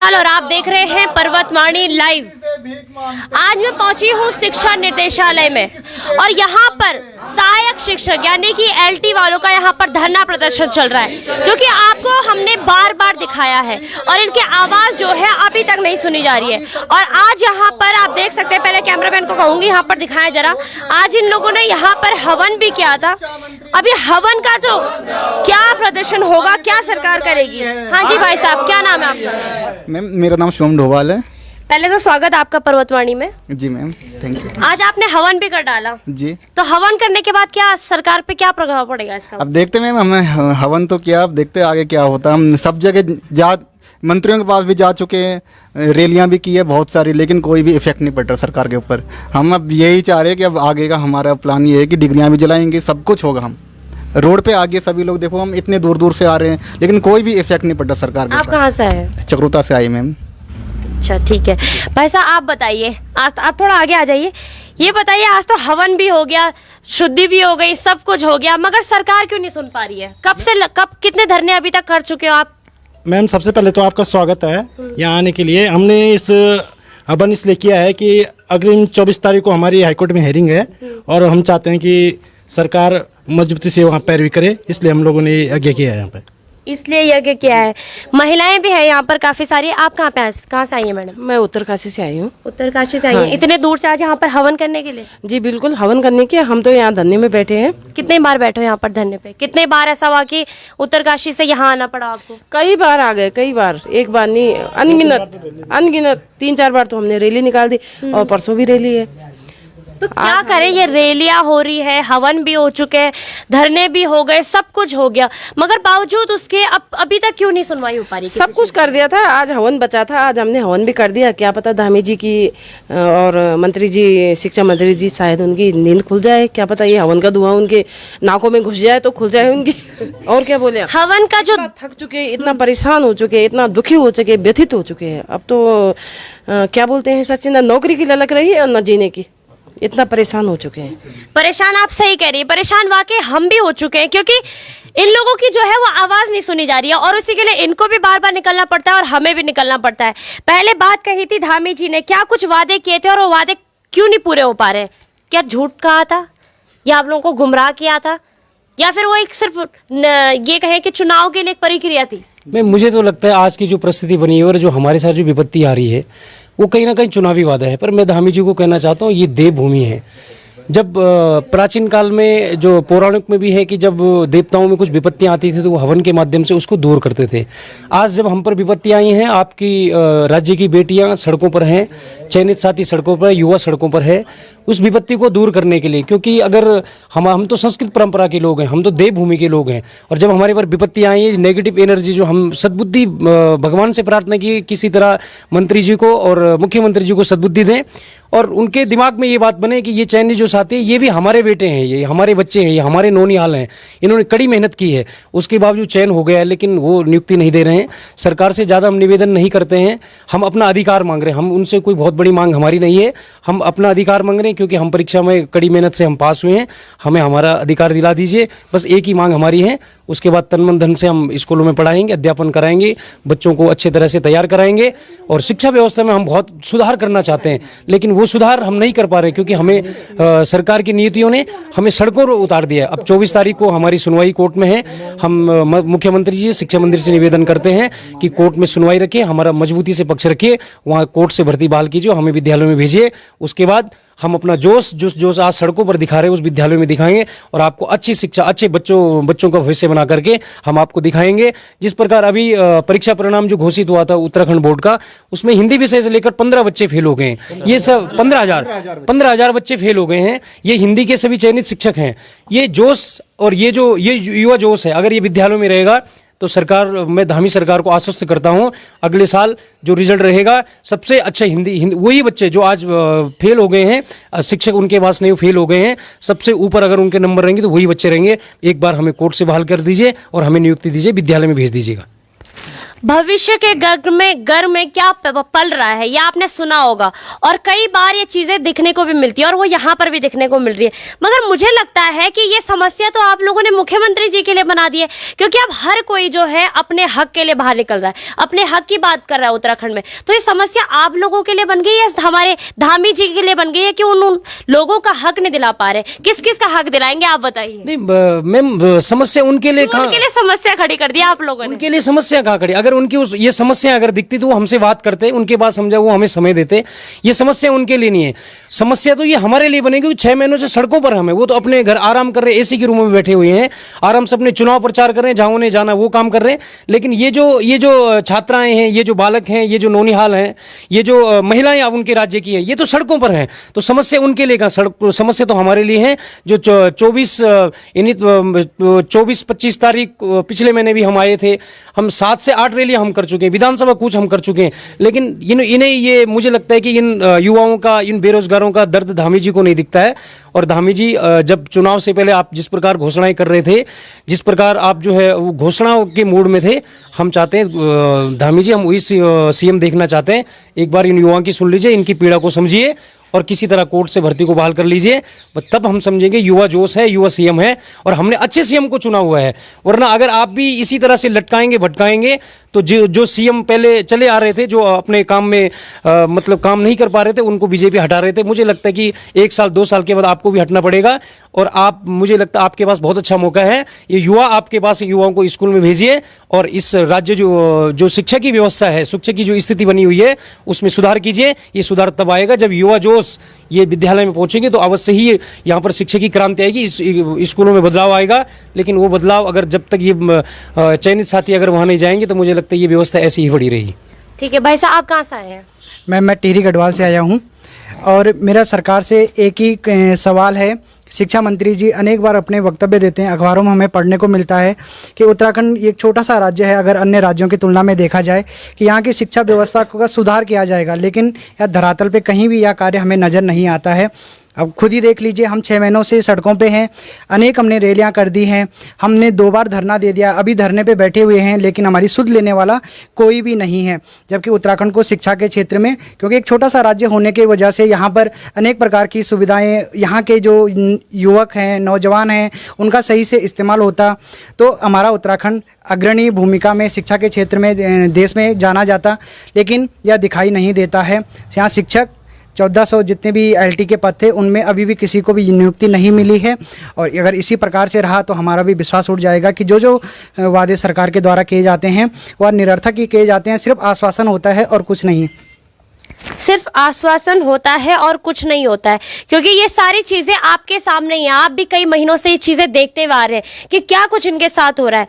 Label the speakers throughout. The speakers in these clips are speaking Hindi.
Speaker 1: और आप देख रहे हैं पर्वतवाणी लाइव। आज मैं पहुंची हूं शिक्षा निर्देशालय में और यहां पर सहायक शिक्षक यानी कि एलटी वालों का यहां पर धरना प्रदर्शन चल रहा है, जो कि आपको हमने बार बार दिखाया है और इनकी आवाज जो है अभी तक नहीं सुनी जा रही है। और आज यहां पर आप देख सकते हैं, पहले कैमरामैन को कहूंगी यहां पर दिखाएं जरा। आज इन लोगों ने यहां पर हवन भी किया था। अभी हवन का जो क्या प्रदर्शन होगा, क्या सरकार करेगी। हाँ जी भाई साहब, क्या नाम है आपका?
Speaker 2: मैम मेरा नाम शुभम ढोवाल है।
Speaker 1: पहले तो स्वागत आपका पर्वतवाणी में।
Speaker 2: जी मैम, थैंक यू। आज
Speaker 1: आपने हवन भी कर डाला
Speaker 2: जी,
Speaker 1: तो हवन करने के बाद क्या सरकार पे क्या प्रभाव पड़ेगा इसका?
Speaker 2: अब देखते मैम, हमें हवन तो किया, अब देखते आगे क्या होता है। हम सब जगह जा मंत्रियों के पास भी जा चुके हैं, रैलियां भी की है बहुत सारी, लेकिन कोई भी इफेक्ट नहीं पड़ रहा सरकार के ऊपर। हम अब यही चाह रहे हैं कि अब आगे का हमारा प्लान ये है कि डिग्रियां भी जलाएंगे, सब कुछ होगा। हम रोड पे आगे सभी लोग, देखो हम इतने दूर दूर से आ रहे हैं लेकिन कोई भी इफेक्ट नहीं पड़ रहा सरकार के ऊपर।
Speaker 1: आप कहाँ से आए?
Speaker 2: चक्रोता से आई मैम।
Speaker 1: अच्छा ठीक है भाई साहब, आप बताइए, आज आप थोड़ा आगे आ जाइए। ये बताइए, आज तो हवन भी हो गया, शुद्धि भी हो गई, सब कुछ हो गया, मगर सरकार क्यों नहीं सुन पा रही है? कब कितने धरने अभी तक कर चुके हो आप?
Speaker 3: मैम सबसे पहले तो आपका स्वागत है यहाँ आने के लिए। हमने इस हवन इसलिए किया है कि अग्रिम 24 तारीख को हमारी हाईकोर्ट में हेयरिंग है और हम चाहते हैं कि सरकार मजबूती से वहाँ पैरवी करे, इसलिए हम लोगों ने यज्ञ किया है यहाँ पे।
Speaker 1: इसलिए यज्ञ किया है। महिलाएं भी है यहाँ पर काफी सारी। आप कहाँ से आई हैं मैडम?
Speaker 4: मैं उत्तरकाशी से आई हूँ।
Speaker 1: उत्तरकाशी से आई हैं। इतने दूर से आज यहाँ पर हवन करने के लिए?
Speaker 4: जी बिल्कुल, हवन करने के। हम तो यहाँ धरने में बैठे हैं।
Speaker 1: कितने बार बैठे हो यहाँ पर धरने पे? कितने बार ऐसा हुआ कि उत्तरकाशी से यहाँ आना पड़ा आपको?
Speaker 4: कई बार आ गए, कई बार, एक बार नहीं, अनगिनत 3-4 बार तो हमने रैली निकाल दी और परसों भी रैली है।
Speaker 1: तो क्या करें, ये रैलियां हो रही है, हवन भी हो चुके हैं, धरने भी हो गए, सब कुछ हो गया, मगर बावजूद उसके अभी तक क्यों नहीं सुनवाई हो पा रही?
Speaker 4: सब कुछ कर दिया था, आज हवन बचा था, आज हमने हवन भी कर दिया। क्या पता धामी जी की और मंत्री जी, शिक्षा मंत्री जी, शायद उनकी नींद खुल जाए, क्या पता ये हवन का धुआं उनके नाकों में घुस जाए तो खुल जाए उनकी। और क्या बोले,
Speaker 1: हवन का जो
Speaker 4: थक चुके, इतना परेशान हो चुके, इतना दुखी हो चुके, व्यथित हो चुके हैं। अब तो क्या बोलते हैं सचिन, न नौकरी की ललक रही है और न जीने की, इतना परेशान हो चुके हैं।
Speaker 1: परेशान आप सही कह रही है, परेशान वाकई हम भी हो चुके हैं, क्योंकि इन लोगों की जो है वो आवाज नहीं सुनी जा रही है और उसी के लिए इनको भी बार बार निकलना पड़ता है और हमें भी निकलना पड़ता है। पहले बात कही थी धामी जी ने, क्या कुछ वादे किए थे और वो वादे क्यों नहीं पूरे हो पा रहे? क्या झूठ कहा था या आप लोगों को गुमराह किया था, या फिर वो एक सिर्फ ये कहे कि चुनाव के लिए एक प्रक्रिया थी?
Speaker 5: मुझे तो लगता है आज की जो परिस्थिति बनी है और जो हमारे साथ जो विपत्ति आ रही है वो कहीं ना कहीं चुनावी वादा है। पर मैं धामी जी को कहना चाहता हूँ, ये देवभूमि है। जब प्राचीन काल में जो पौराणिक में भी है कि जब देवताओं में कुछ विपत्तियां आती थी तो वो हवन के माध्यम से उसको दूर करते थे। आज जब हम पर विपत्ति आई हैं, आपकी राज्य की बेटियां सड़कों पर हैं, चयनित साथी सड़कों पर, युवा सड़कों पर है, उस विपत्ति को दूर करने के लिए, क्योंकि अगर हम तो संस्कृत परंपरा के लोग हैं, हम तो देवभूमि के लोग हैं, और जब हमारे पर विपत्ति आई है, नेगेटिव एनर्जी, जो हम सद्बुद्धि भगवान से प्रार्थना की किसी तरह मंत्री जी को और मुख्यमंत्री जी को सद्बुद्धि दें और उनके दिमाग में ये बात बने कि ये चयनित जो साथी है ये भी हमारे बेटे हैं, ये हमारे बच्चे हैं, ये हमारे नौनिहाल हैं, इन्होंने कड़ी मेहनत की है, उसके बावजूद चयन हो गया है, लेकिन वो नियुक्ति नहीं दे रहे हैं। सरकार से ज़्यादा हम निवेदन नहीं करते हैं, हम अपना अधिकार मांग रहे हैं। हम उनसे कोई बहुत बड़ी मांग हमारी नहीं है, हम अपना अधिकार मांग रहे हैं, क्योंकि हम परीक्षा में कड़ी मेहनत से हम पास हुए हैं, हमें हमारा अधिकार दिला दीजिए, बस एक ही मांग हमारी है। उसके बाद तन मन धन से हम स्कूलों में पढ़ाएंगे, अध्यापन कराएंगे, बच्चों को अच्छे तरह से तैयार कराएंगे और शिक्षा व्यवस्था में हम बहुत सुधार करना चाहते हैं, लेकिन वो सुधार हम नहीं कर पा रहे क्योंकि हमें सरकार की नीतियों ने हमें सड़कों पर उतार दिया है। अब 24 तारीख को हमारी सुनवाई कोर्ट में है। हम मुख्यमंत्री जी, शिक्षा मंत्री से निवेदन करते हैं कि कोर्ट में सुनवाई रखिए, हमारा मजबूती से पक्ष रखिए, वहाँ कोर्ट से भर्ती बहाल कीजिए, हमें विद्यालयों में भेजिए। उसके बाद हम अपना जोश आज सड़कों पर दिखा रहे हैं उस विद्यालयों में दिखाएंगे और आपको अच्छी शिक्षा, अच्छे बच्चों का भविष्य बना करके हम आपको दिखाएंगे। जिस प्रकार अभी परीक्षा परिणाम जो घोषित हुआ था उत्तराखंड बोर्ड का, उसमें हिंदी विषय से लेकर 15 बच्चे फेल हो गए हैं। ये सब 15,000 बच्चे फेल हो गए हैं। ये हिंदी के सभी चयनित शिक्षक हैं। ये जोश और ये युवा जोश है, अगर ये विद्यालयों में रहेगा तो सरकार, मैं धामी सरकार को आश्वस्त करता हूं, अगले साल जो रिजल्ट रहेगा सबसे अच्छा हिंदी वही बच्चे जो आज फेल हो गए हैं, शिक्षक उनके पास नहीं फेल हो गए हैं, सबसे ऊपर अगर उनके नंबर रहेंगे तो वही बच्चे रहेंगे। एक बार हमें कोर्ट से बहाल कर दीजिए और हमें नियुक्ति दीजिए, विद्यालय में भेज दीजिएगा।
Speaker 1: भविष्य के घर में क्या पल रहा है, यह आपने सुना होगा और कई बार ये चीजें दिखने को भी मिलती है और वो यहाँ पर भी दिखने को मिल रही है। मगर मुझे लगता है कि ये समस्या तो आप लोगों ने मुख्यमंत्री जी के लिए बना दी है, क्योंकि अब हर कोई जो है अपने हक के लिए बाहर निकल रहा है, अपने हक की बात कर रहा है उत्तराखंड में। तो ये समस्या आप लोगों के लिए बन गई है, हमारे धामी जी के लिए बन गई है कि उन लोगों का हक नहीं दिला पा रहे। किस किस का हक दिलाएंगे आप बताइए।
Speaker 5: नहीं मैम, समस्या उनके लिए
Speaker 1: उनके लिए समस्या खड़ी कर दी आप लोगों ने।
Speaker 5: उनके लिए समस्या कहाँ खड़ी? अगर उनकी ये समस्या अगर दिखती तो वो हमसे बात करते, उनके पास समझा, वो हमें समय देते। ये समस्या उनके लिए नहीं है, समस्या तो ये हमारे लिए बनेगी क्योंकि 6 महीनों से सड़कों पर हमें, वो तो अपने घर आराम कर रहे हैं, एसी के रूमों में बैठे हुए हैं, आराम से अपने चुनाव प्रचार कर रहे हैं, जहां उन्हें जाना वो काम कर रहे हैं। लेकिन ये जो छात्राएं हैं, ये जो बालक हैं, ये जो नौनिहाल हैं, ये जो महिलाएं अब उनके राज्य की है, ये तो सड़कों पर हैं। तो समस्या उनके लिए कहाँ, समस्या तो हमारे लिए है। जो 24-25 तारीख पिछले महीने भी हम आए थे, हम 7 से 8 रैलियां हम कर चुके हैं, विधानसभा कूच हम कर चुके हैं। लेकिन इन्हें ये मुझे लगता है कि इन युवाओं का, इन बेरोजगारों का दर्द धामी जी को नहीं दिखता है। और धामी जी जब चुनाव से पहले आप जिस प्रकार घोषणाएं कर रहे थे, जिस प्रकार आप जो है वो घोषणाओं के मूड में थे, हम चाहते हैं धामी जी, हम वही सीएम देखना चाहते हैं। एक बार इन युवाओं की सुन लीजिए, इनकी पीड़ा को समझिए और किसी तरह कोर्ट से भर्ती को बहाल कर लीजिए, तब हम समझेंगे युवा जोश है, युवा सीएम है और हमने अच्छे सीएम को चुना हुआ है। वरना अगर आप भी इसी तरह से लटकाएंगे भटकाएंगे तो जो सीएम पहले चले आ रहे थे, जो अपने काम में मतलब काम नहीं कर पा रहे थे, उनको बीजेपी हटा रहे थे। मुझे लगता है कि 1 साल 2 साल के बाद आपको भी हटना पड़ेगा और आप, मुझे लगता है आपके पास बहुत अच्छा मौका है। ये युवा आपके पास, युवाओं को स्कूल में भेजिए और इस राज्य जो शिक्षा की व्यवस्था है, शिक्षा की जो स्थिति बनी हुई है, उसमें सुधार कीजिए। ये सुधार तब आएगा जब युवा जोश ये विद्यालय में पहुंचेंगे, तो अवश्य ही यहाँ पर शिक्षा की क्रांति आएगी, स्कूलों में बदलाव आएगा। लेकिन वो बदलाव अगर जब तक ये चयनित साथी अगर वहाँ नहीं जाएंगे तो मुझे लगता है ये व्यवस्था ऐसी ही पड़ी रहेगी।
Speaker 1: ठीक है भाई साहब, आप कहाँ से आए हैं?
Speaker 6: मैं टिहरी गढ़वाल से आया हूँ और मेरा सरकार से एक ही सवाल है। शिक्षा मंत्री जी अनेक बार अपने वक्तव्य देते हैं, अखबारों में हमें पढ़ने को मिलता है कि उत्तराखंड एक छोटा सा राज्य है, अगर अन्य राज्यों की तुलना में देखा जाए, कि यहाँ की शिक्षा व्यवस्था का सुधार किया जाएगा, लेकिन यह धरातल पे कहीं भी यह कार्य हमें नज़र नहीं आता है। अब खुद ही देख लीजिए, हम 6 महीनों से सड़कों पे हैं, अनेक हमने रैलियां कर दी हैं, हमने 2 बार धरना दे दिया, अभी धरने पे बैठे हुए हैं, लेकिन हमारी सुध लेने वाला कोई भी नहीं है। जबकि उत्तराखंड को शिक्षा के क्षेत्र में, क्योंकि एक छोटा सा राज्य होने की वजह से यहाँ पर अनेक प्रकार की सुविधाएं, यहाँ के जो युवक हैं, नौजवान हैं, उनका सही से इस्तेमाल होता तो हमारा उत्तराखंड अग्रणी भूमिका में शिक्षा के क्षेत्र में देश में जाना जाता। लेकिन यह दिखाई नहीं देता है। यहाँ शिक्षक 1400 जितने भी एलटी के पद थे, उनमें अभी भी किसी को भी नियुक्ति नहीं मिली है। और अगर इसी प्रकार से रहा तो हमारा भी विश्वास उठ जाएगा कि जो वादे सरकार के द्वारा किए जाते हैं वह निरर्थक ही किए जाते हैं, सिर्फ आश्वासन होता है और कुछ नहीं।
Speaker 1: सिर्फ आश्वासन होता है और कुछ नहीं होता है, क्योंकि ये सारी चीजें आपके सामने ही हैं। आप भी कई महीनों से ये चीजें देखते हुए आ रहे हैं कि क्या कुछ इनके साथ हो रहा है।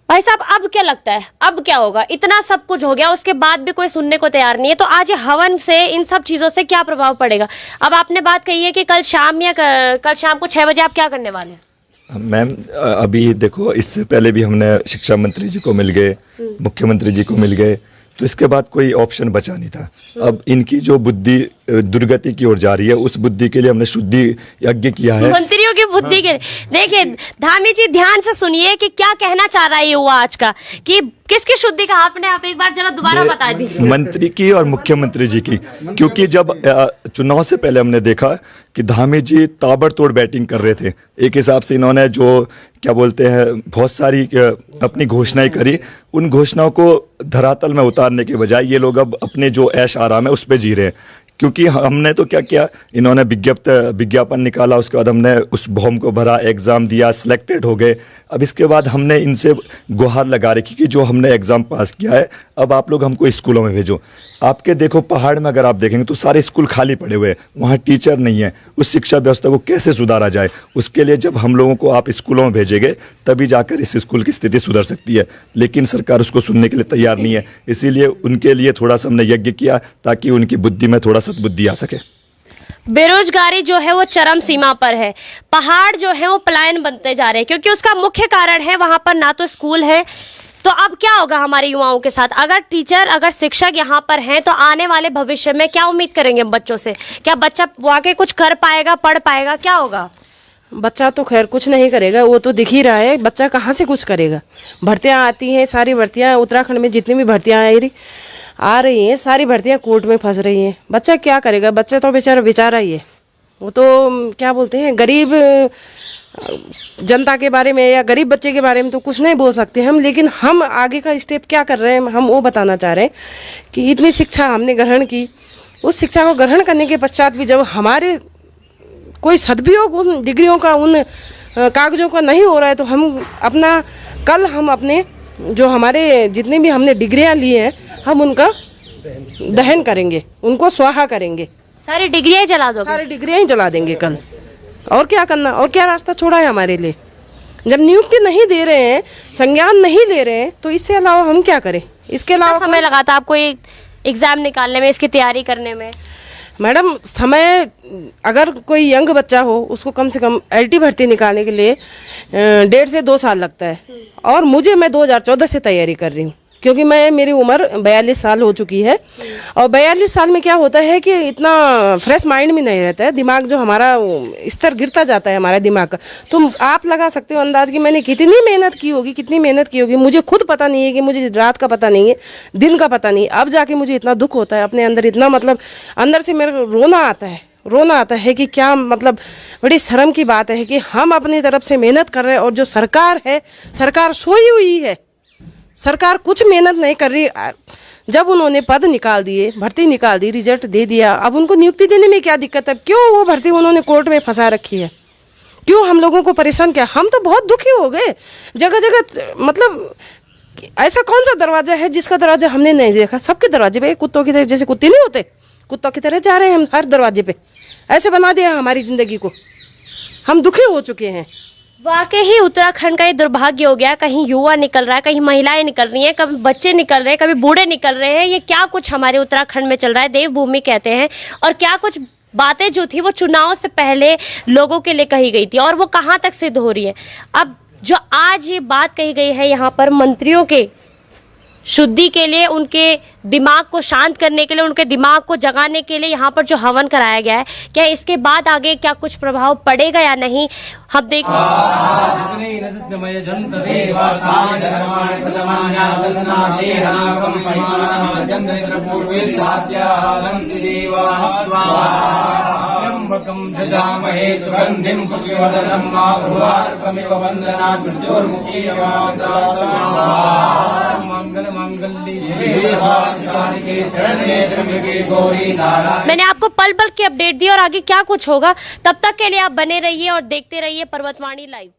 Speaker 1: भाई साहब, अब क्या लगता है, अब क्या होगा? इतना सब कुछ हो गया, उसके बाद भी कोई सुनने को तैयार नहीं है। तो आज हवन से, इन सब चीजों से क्या प्रभाव पड़ेगा? अब आपने बात कही है कि कल शाम को 6 बजे आप क्या करने वाले हैं?
Speaker 7: मैम, अभी देखो, इससे पहले भी हमने शिक्षा मंत्री जी को मिल गए, मुख्यमंत्री जी को मिल गए, तो इसके बाद कोई ऑप्शन बचा नहीं था। अब इनकी जो बुद्धि दुर्गति की ओर जा रही है, उस बुद्धि के लिए हमने शुद्धि यज्ञ किया है।
Speaker 1: मंत्रियों की बुद्धि के, देखिए धामी जी, ध्यान से सुनिए कि क्या कहना चाह रहा है ये हुआ आज का, कि किसकी शुद्धि का? आपने आप एक बार जरा दोबारा बता दीजिए।
Speaker 7: मंत्री की और मुख्यमंत्री जी की। क्योंकि जब चुनाव से पहले हमने देखा कि धामी जी ताबड़तोड़ बैटिंग कर रहे थे। एक हिसाब से इन्होंने जो क्या बोलते हैं, बहुत सारी अपनी घोषणाएं करी, उन घोषणाओं को धरातल में उतारने के बजाय ये लोग अब अपने जो ऐश आराम है उस पर जी रहे हैं। क्योंकि हमने तो क्या किया, इन्होंने विज्ञापन निकाला, उसके बाद हमने उस फॉर्म को भरा, एग्ज़ाम दिया, सिलेक्टेड हो गए। अब इसके बाद हमने इनसे गुहार लगा रखी कि जो हमने एग्ज़ाम पास किया है, अब आप लोग हमको स्कूलों में भेजो। आपके देखो पहाड़ में अगर आप देखेंगे तो सारे स्कूल खाली पड़े हुए हैं, वहाँ टीचर नहीं है। उस शिक्षा व्यवस्था को कैसे सुधारा जाए, उसके लिए जब हम लोगों को आप स्कूलों में भेजेंगे तभी जाकर इस स्कूल की स्थिति सुधर सकती है। लेकिन सरकार उसको सुनने के लिए तैयार नहीं है। इसीलिए उनके लिए थोड़ा सा हमने यज्ञ किया ताकि उनकी बुद्धि में थोड़ा सद्बुद्धि आ सके।
Speaker 1: बेरोजगारी जो है वो चरम सीमा पर है, पहाड़ जो है वो पलायन बनते जा रहे हैं, क्योंकि उसका मुख्य कारण है वहाँ पर ना तो स्कूल है। तो अब क्या होगा हमारे युवाओं के साथ? अगर टीचर, अगर शिक्षक यहाँ पर हैं तो आने वाले भविष्य में क्या उम्मीद करेंगे बच्चों से? क्या बच्चा वाकई कुछ कर पाएगा, पढ़ पाएगा, क्या होगा?
Speaker 4: बच्चा तो खैर कुछ नहीं करेगा, वो तो दिख ही रहा है। बच्चा कहाँ से कुछ करेगा? भर्तियाँ आती हैं, सारी भर्तियाँ उत्तराखंड में जितनी भी भर्तियाँ आ रही हैं, सारी भर्तियाँ कोर्ट में फंस रही हैं। बच्चा क्या करेगा? बच्चा तो बेचारा ही है। वो तो क्या बोलते हैं, गरीब जनता के बारे में या गरीब बच्चे के बारे में तो कुछ नहीं बोल सकते हम, लेकिन हम आगे का स्टेप क्या कर रहे हैं हम वो बताना चाह रहे हैं कि इतनी शिक्षा हमने ग्रहण की, उस शिक्षा को ग्रहण करने के पश्चात भी जब हमारे कोई सदुपयोग उन डिग्रियों का, उन कागज़ों का नहीं हो रहा है, तो हम अपने जो हमारे जितने भी हमने डिग्रियां ली हैं, हम उनका दहन करेंगे, उनको स्वाहा करेंगे।
Speaker 1: सारी डिग्रियां जला दो?
Speaker 4: सारी डिग्रियां ही जला देंगे कल। और क्या करना, और क्या रास्ता छोड़ा है हमारे लिए? जब नियुक्ति नहीं दे रहे हैं, संज्ञान नहीं ले रहे हैं, तो इससे अलावा हम क्या करें? इसके अलावा
Speaker 1: समय लगा था आपको एक एग्जाम निकालने में, इसकी तैयारी करने में?
Speaker 4: मैडम समय, अगर कोई यंग बच्चा हो उसको कम से कम LT भर्ती निकालने के लिए 1.5 से 2 साल लगता है, और मैं 2014 से तैयारी कर रही हूँ, क्योंकि मेरी उम्र 42 साल हो चुकी है। और 42 साल में क्या होता है कि इतना फ्रेश माइंड में नहीं रहता है, दिमाग जो हमारा स्तर गिरता जाता है हमारे दिमाग का। तो आप लगा सकते हो अंदाज कि मैंने कितनी मेहनत की होगी, मुझे खुद पता नहीं है, कि मुझे रात का पता नहीं है, दिन का पता नहीं। अब जाके मुझे इतना दुख होता है अपने अंदर, इतना मतलब अंदर से मेरे रोना आता है कि क्या मतलब बड़ी शर्म की बात है कि हम अपनी तरफ से मेहनत कर रहे हैं, और जो सरकार है, सरकार सोई हुई है, सरकार कुछ मेहनत नहीं कर रही। जब उन्होंने पद निकाल दिए, भर्ती निकाल दी, रिजल्ट दे दिया, अब उनको नियुक्ति देने में क्या दिक्कत है? क्यों वो भर्ती उन्होंने कोर्ट में फंसा रखी है? क्यों हम लोगों को परेशान किया? हम तो बहुत दुखी हो गए। जगह जगह मतलब ऐसा कौन सा दरवाजा है जिसका दरवाजा हमने नहीं देखा? सबके दरवाजे पे कुत्तों की तरह, जैसे कुत्ते नहीं होते, कुत्तों की तरह जा रहे हैं हम हर दरवाजे पे। ऐसे बना दिया हमारी ज़िंदगी को, हम दुखी हो चुके हैं।
Speaker 1: वाकई ही उत्तराखंड का ये दुर्भाग्य हो गया। कहीं युवा निकल रहा है, कहीं महिलाएं निकल रही हैं, कभी बच्चे निकल रहे हैं, कभी बूढ़े निकल रहे हैं। ये क्या कुछ हमारे उत्तराखंड में चल रहा है, देवभूमि कहते हैं। और क्या कुछ बातें जो थी वो चुनाव से पहले लोगों के लिए कही गई थी, और वो कहाँ तक सिद्ध हो रही है। अब जो आज ये बात कही गई है यहाँ पर मंत्रियों के शुद्धि के लिए, उनके दिमाग को शांत करने के लिए, उनके दिमाग को जगाने के लिए यहाँ पर जो हवन कराया गया है, क्या इसके बाद आगे क्या कुछ प्रभाव पड़ेगा या नहीं, हम देखते मैंने आपको पल पल की अपडेट दी, और आगे क्या कुछ होगा तब तक के लिए आप बने रहिए और देखते रहिए पर्वतवाणी लाइव।